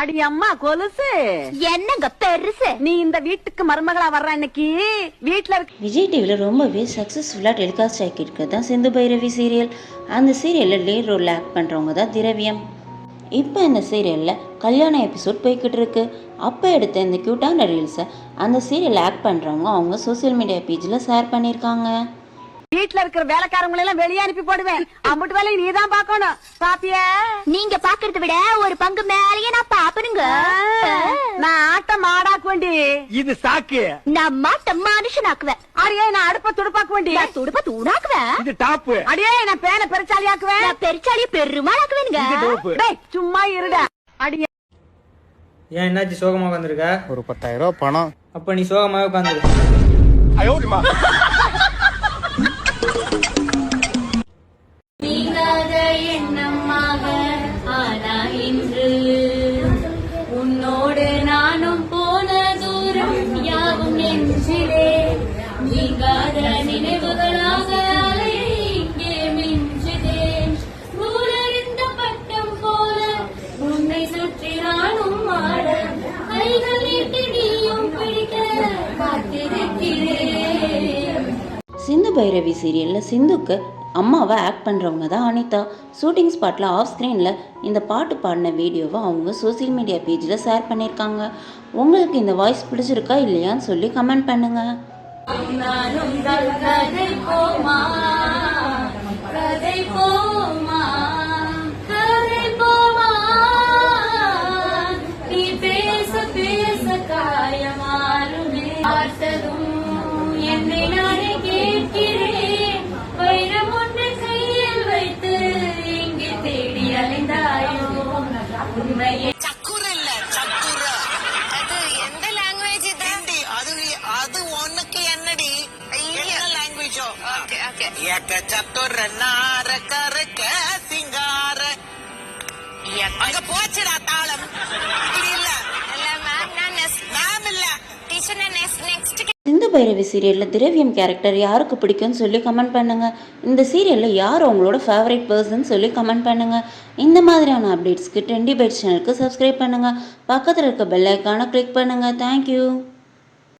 அடி அம்மா கொலுசு என்னங்க பெருசு. நீ இந்த வீட்டுக்கு மருமகளா வர்ற அன்னைக்கு வீட்டுல விஜய் டிவியில் ரொம்பவே சக்ஸஸ்ஃபுல்லாக டெலிகாஸ்ட் ஆகிட்டு தான் சிந்து பைரவி சீரியல். அந்த சீரியலில் லீட் ரோல் ஆக்ட் பண்ணுறவங்க தான் திரவியம். இப்போ இந்த சீரியலில் கல்யாண எபிசோட் போய்கிட்டு இருக்கு. அப்போ எடுத்த இந்த க்யூட்டான ரீல்ஸை அந்த சீரியல் ஆக்ட் பண்ணுறவங்க அவங்க சோசியல் மீடியா பேஜில் ஷேர் பண்ணியிருக்காங்க. வீட்டுல இருக்கிற வேலைக்காரங்களை எல்லாம் வெளியே அனுப்பி போடுவேன். அம்புட்டு வேலையை நீதான் பாக்கணும். பாப்பிய நீங்க பாக்குறத விட ஒரு பங்கு மேலேயே நான் பாப்பனுங்க. நான் ஆட்டம் ஆடாக்கு வேண்டி இது சாக்கு. நான் மாட்ட மனுஷனாக்குவேன். அடியே நான் அடுப்ப துடுப்பாக்கு வேண்டி துடுப்ப தூணாக்குவேன். இது டாப். அடியே நான் பேனை பெருச்சாலி ஆக்குவேன். நான் பெருச்சாலிய பெருமாளாக்குவேனுங்க. சும்மா இருடா. அடியே ஏன் என்னாச்சு சோகமா உட்காந்துருக்க? ஒரு 10,000 ரூபாய் பணம். அப்ப நீ சோகமா உட்காந்துரு. நீங்காத எண்ணமாக ஆனா இன்று உன்னோடு நானும் போன தூரம் யாவும் நெஞ்சிலே நீங்காத நினைவுகளாக அலையை இங்கே மிஞ்சுதேன். நூலறிந்த பட்டம் போல உன்னை சுற்றி நானும் ஆட கைகள் நீட்டி நீயும் பிடிக்க காத்திருக்கிறேன். சிந்து பைரவி சீரியலில் சிந்துக்கு அம்மாவை ஆக்ட் பண்ணுறவங்க தான் அனிதா. ஷூட்டிங் ஸ்பாட்டில் ஆஃப் ஸ்க்ரீனில் இந்த பாட்டு பாடின வீடியோவை அவங்க சோசியல் மீடியா பேஜில் ஷேர் பண்ணியிருக்காங்க. உங்களுக்கு இந்த வாய்ஸ் பிடிச்சிருக்கா இல்லையான்னு சொல்லி கமெண்ட் பண்ணுங்கள். நானும் கதை போமா கதை போமா கதை போமா நீ பேச பேச காயமாறுமே பார்த்ததும் என்னை நானே கேட்கிறேன். வைரம் ஒன்றை கையில் வைத்து இங்கே தேடி அலைந்தாயோ உண்மையே சக்குரு இல்ல சக்குரு. அது எந்த லாங்குவேஜ் இது? ஹிந்தி. அது உனக்கு என்னடி? என்ன லாங்குவேஜோ? Okay okay. ஏக சத்துர நார கரக்க சிங்கார. அங்க போச்சுடா தாளம். இப்படி இல்ல. இல்ல மேம் நான் மேம் இல்ல டீச்சர் நெக்ஸ்ட். சிந்து பைரவி சீரியலில் திரவியம் கேரக்டர் யாருக்கு பிடிக்கும்னு சொல்லி கமெண்ட் பண்ணுங்கள். இந்த சீரியலில் யார் உங்களோட ஃபேவரட் பர்சன் சொல்லி கமெண்ட் பண்ணுங்கள். இந்த மாதிரியான அப்டேட்ஸ்க்கு ட்ரெண்டி பைட்ஸ் சேனலுக்கு சப்ஸ்கிரைப் பண்ணுங்கள். பக்கத்தில் இருக்க பெல் ஐக்கானை கிளிக் பண்ணுங்கள். தேங்க்யூ.